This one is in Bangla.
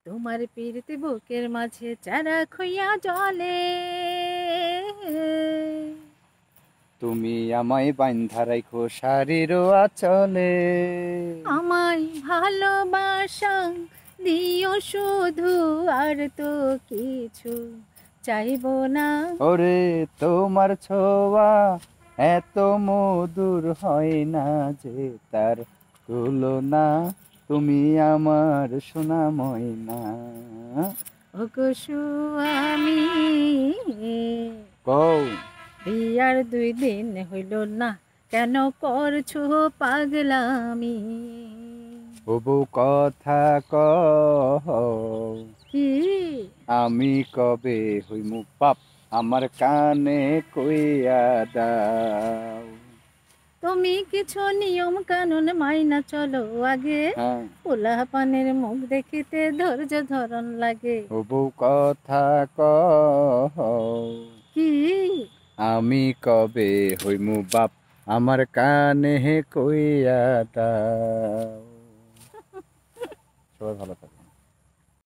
তোমার পীড়িত বুকের মাঝে চারা খুইয়া জলে। তুমি আমায় বাইন্ধা রাইখো শাড়ির আঁচলে। আমায় ভালোবাসা দিও শুধু, আর তো কিছু চাইবো না। ওরে তোমার ছোঁয়া এত মধুর হয় না যে তার তুলনা, তুমি আমার সোনা ময়না। ওগো স্বামী, কও বিয়ার 2 দিন হইল না, কেন করছো পাগলামি? হবু কথা কও, কি আমি কবে হইমু পাপ আমার কানে কইয়া দাও। তুমি কিছু নিয়ম কানুন মাইনা চলো আগে, হ্যাঁ পোলাপানের মুখ দেখিতে ধৈর্য ধরন লাগে। হবু কথা কও, কি আমি কবে হইমু বাপ আমার কানে কইয়া দাও। সবাই ভালো থাকে।